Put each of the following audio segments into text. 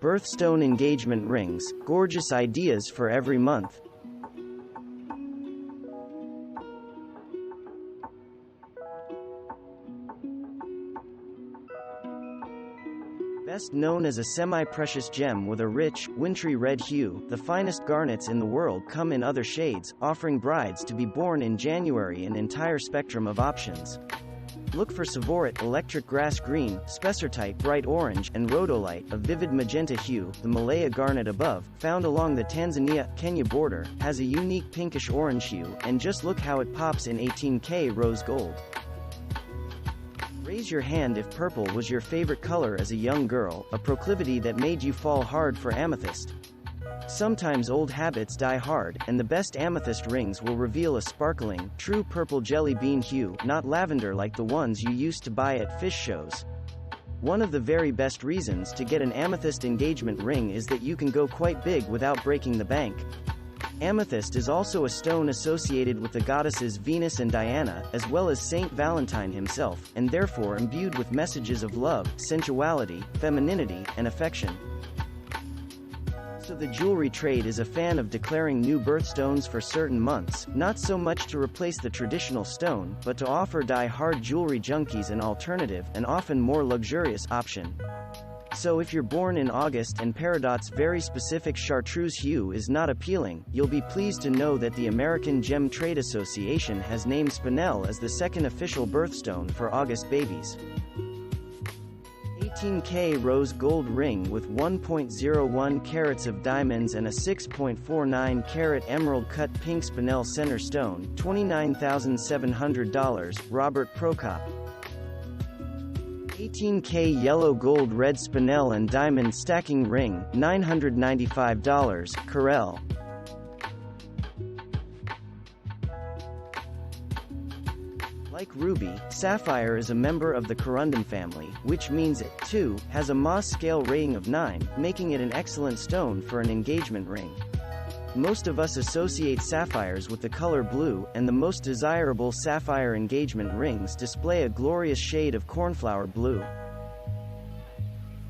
Birthstone engagement rings, gorgeous ideas for every month. Best known as a semi-precious gem with a rich, wintry red hue, the finest garnets in the world come in other shades, offering brides to be born in January an entire spectrum of options. Look for Savorit electric grass green, Spessartite bright orange, and Rhodolite a vivid magenta hue. The Malaya garnet above, found along the Tanzania-Kenya border, has a unique pinkish orange hue, and just look how it pops in 18K rose gold. Raise your hand if purple was your favorite color as a young girl, a proclivity that made you fall hard for amethyst. Sometimes old habits die hard, and the best amethyst rings will reveal a sparkling, true purple jelly bean hue, not lavender like the ones you used to buy at fish shows. One of the very best reasons to get an amethyst engagement ring is that you can go quite big without breaking the bank. Amethyst is also a stone associated with the goddesses Venus and Diana, as well as Saint Valentine himself, and therefore imbued with messages of love, sensuality, femininity, and affection. So the jewelry trade is a fan of declaring new birthstones for certain months, not so much to replace the traditional stone, but to offer die-hard jewelry junkies an alternative, and often more luxurious, option. So if you're born in August and Peridot's very specific chartreuse hue is not appealing, you'll be pleased to know that the American Gem Trade Association has named Spinel as the second official birthstone for August babies. 18K rose gold ring with 1.01 carats of diamonds and a 6.49 carat emerald cut pink Spinel center stone, $29,700, Robert Prokop. 18K yellow gold red Spinel and diamond stacking ring, $995, Corel. Like ruby, sapphire is a member of the corundum family, which means it, too, has a Mohs scale rating of 9, making it an excellent stone for an engagement ring. Most of us associate sapphires with the color blue, and the most desirable sapphire engagement rings display a glorious shade of cornflower blue.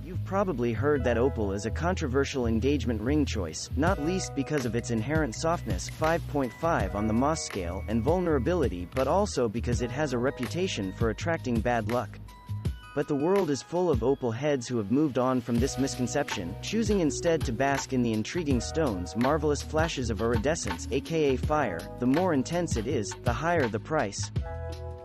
You've probably heard that opal is a controversial engagement ring choice, not least because of its inherent softness, 5.5 on the Mohs scale, and vulnerability, but also because it has a reputation for attracting bad luck. But the world is full of opal heads who have moved on from this misconception, choosing instead to bask in the intriguing stone's marvelous flashes of iridescence, aka fire. The more intense it is, the higher the price.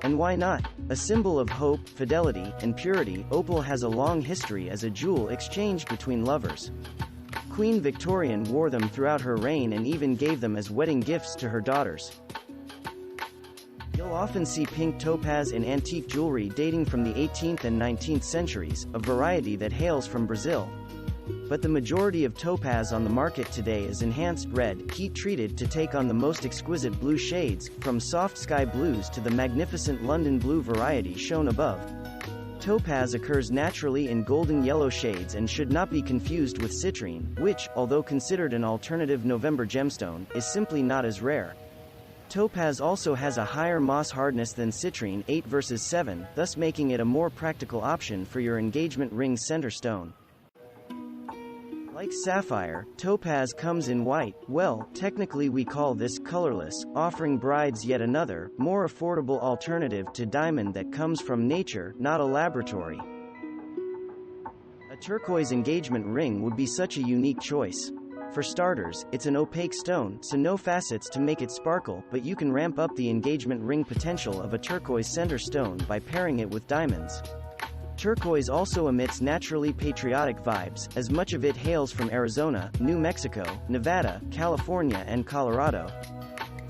And why not? A symbol of hope, fidelity, and purity, opal has a long history as a jewel exchanged between lovers. Queen Victoria wore them throughout her reign and even gave them as wedding gifts to her daughters. You'll often see pink topaz in antique jewelry dating from the 18th and 19th centuries, a variety that hails from Brazil. But the majority of topaz on the market today is enhanced red, heat-treated to take on the most exquisite blue shades, from soft sky blues to the magnificent London blue variety shown above. Topaz occurs naturally in golden yellow shades and should not be confused with citrine, which, although considered an alternative November gemstone, is simply not as rare. Topaz also has a higher Mohs hardness than citrine, 8 versus 7, thus making it a more practical option for your engagement ring's center stone. Like sapphire, topaz comes in white. Well, technically we call this colorless, offering brides yet another, more affordable alternative to diamond that comes from nature, not a laboratory. A turquoise engagement ring would be such a unique choice. For starters, it's an opaque stone, so no facets to make it sparkle, but you can ramp up the engagement ring potential of a turquoise center stone by pairing it with diamonds. Turquoise also emits naturally patriotic vibes, as much of it hails from Arizona, New Mexico, Nevada, California and Colorado.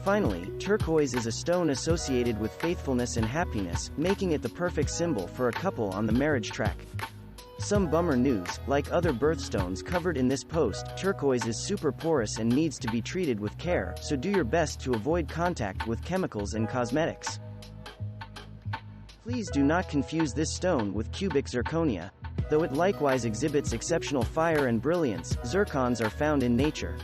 Finally, turquoise is a stone associated with faithfulness and happiness, making it the perfect symbol for a couple on the marriage track. Some bummer news: like other birthstones covered in this post, turquoise is super porous and needs to be treated with care, so do your best to avoid contact with chemicals and cosmetics. Please do not confuse this stone with cubic zirconia. Though it likewise exhibits exceptional fire and brilliance, zircons are found in nature.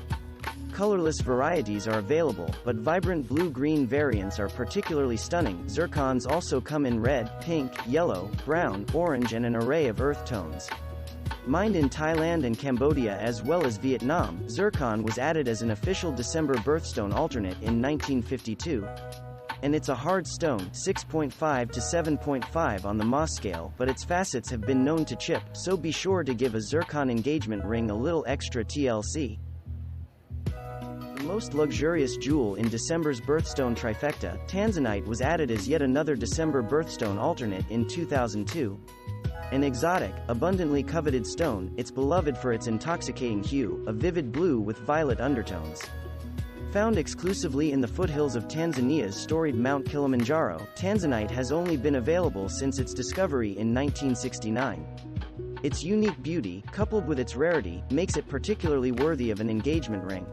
Colorless varieties are available, but vibrant blue-green variants are particularly stunning. Zircons also come in red, pink, yellow, brown, orange and an array of earth tones. Mined in Thailand and Cambodia as well as Vietnam, zircon was added as an official December birthstone alternate in 1952. And it's a hard stone, 6.5 to 7.5 on the Mohs scale, but its facets have been known to chip, so be sure to give a zircon engagement ring a little extra TLC. The most luxurious jewel in December's birthstone trifecta, Tanzanite, was added as yet another December birthstone alternate in 2002. An exotic, abundantly coveted stone, it's beloved for its intoxicating hue, a vivid blue with violet undertones. Found exclusively in the foothills of Tanzania's storied Mount Kilimanjaro, Tanzanite has only been available since its discovery in 1969. Its unique beauty, coupled with its rarity, makes it particularly worthy of an engagement ring.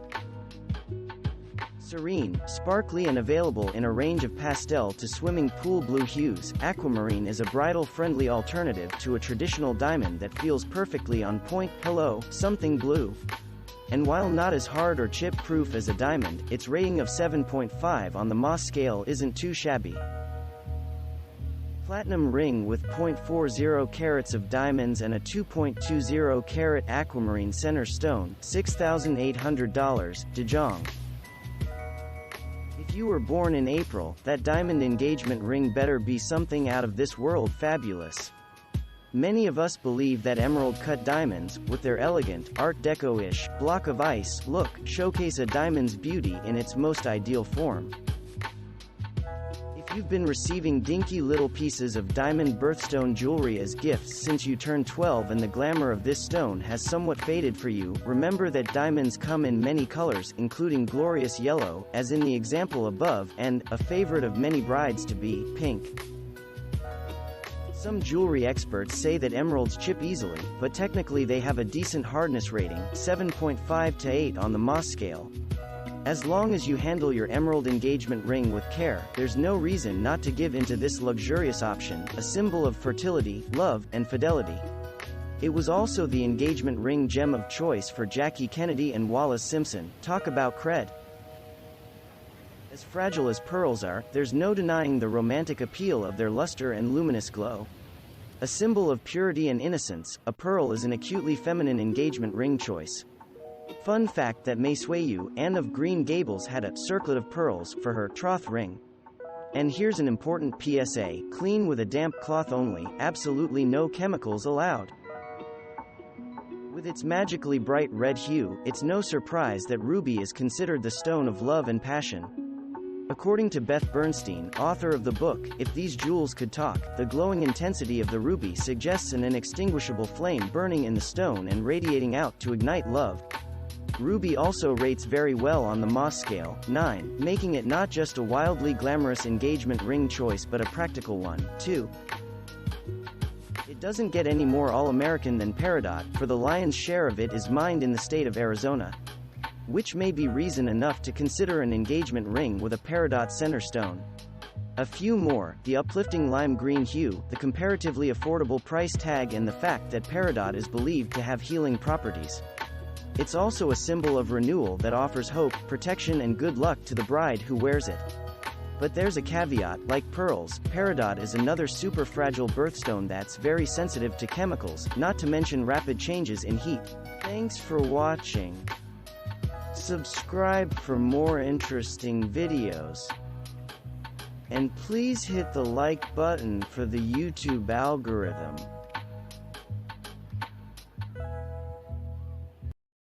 Serene, sparkly and available in a range of pastel to swimming pool blue hues, Aquamarine is a bridal-friendly alternative to a traditional diamond that feels perfectly on point. Hello, something blue. And while not as hard or chip-proof as a diamond, its rating of 7.5 on the Mohs scale isn't too shabby. Platinum ring with 0.40 carats of diamonds and a 2.20 carat aquamarine center stone, $6,800, Dejong. If you were born in April, that diamond engagement ring better be something out of this world fabulous. Many of us believe that emerald-cut diamonds, with their elegant, Art Deco-ish, block of ice look, showcase a diamond's beauty in its most ideal form. If you've been receiving dinky little pieces of diamond birthstone jewelry as gifts since you turned 12 and the glamour of this stone has somewhat faded for you, remember that diamonds come in many colors, including glorious yellow, as in the example above, and, a favorite of many brides-to-be, pink. Some jewelry experts say that emeralds chip easily, but technically they have a decent hardness rating, 7.5 to 8 on the Mohs scale. As long as you handle your emerald engagement ring with care, there's no reason not to give into this luxurious option, a symbol of fertility, love, and fidelity. It was also the engagement ring gem of choice for Jackie Kennedy and Wallace Simpson. Talk about cred. As fragile as pearls are, there's no denying the romantic appeal of their luster and luminous glow. A symbol of purity and innocence, a pearl is an acutely feminine engagement ring choice. Fun fact that may sway you, Anne of Green Gables had a circlet of pearls for her troth ring. And here's an important PSA, clean with a damp cloth only, absolutely no chemicals allowed. With its magically bright red hue, it's no surprise that ruby is considered the stone of love and passion. According to Beth Bernstein, author of the book, If These Jewels Could Talk, the glowing intensity of the ruby suggests an inextinguishable flame burning in the stone and radiating out to ignite love. Ruby also rates very well on the Mohs scale, 9, making it not just a wildly glamorous engagement ring choice but a practical one, too. It doesn't get any more all-American than Peridot, for the lion's share of it is mined in the state of Arizona. Which may be reason enough to consider an engagement ring with a Peridot center stone. A few more, the uplifting lime green hue, the comparatively affordable price tag and the fact that Peridot is believed to have healing properties. It's also a symbol of renewal that offers hope, protection and good luck to the bride who wears it. But there's a caveat, like pearls, Peridot is another super fragile birthstone that's very sensitive to chemicals, not to mention rapid changes in heat. Thanks for watching. Subscribe for more interesting videos. And please hit the like button for the YouTube algorithm.